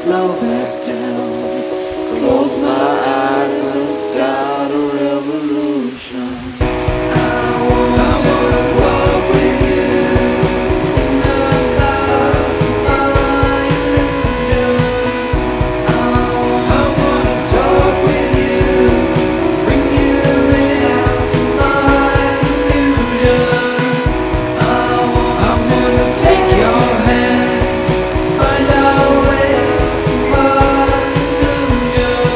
flow back down. Close my eyes and start a revolution. I want to walk with you in the clouds of my illusion. I wanna talk with you, bring you into my confusion. I wanna take your hand, find our way to my conclusion.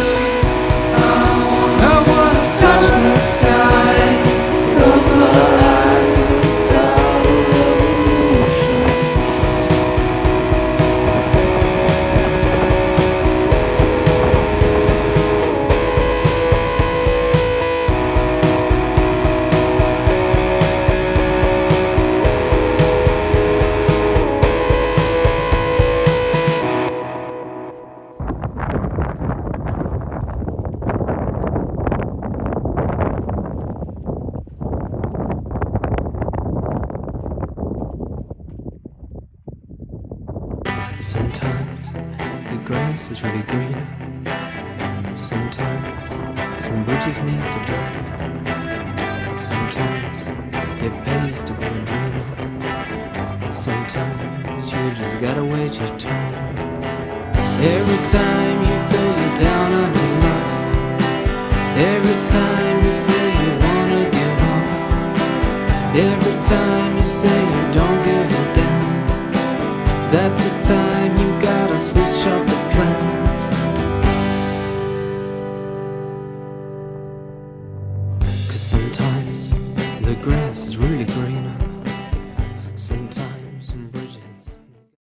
I wanna touch the sky, close my eyes and start a revolution. Sometimes the grass is really greener. Sometimes some bridges need to burn. Sometimes it pays to be a dreamer. Sometimes you just gotta wait your turn. Every time you feel you're down on your luck, every time you feel you wanna give up, every time you say you don't give a damn, that's the time you gotta switch up the plan. Cause sometimes the grass is really green.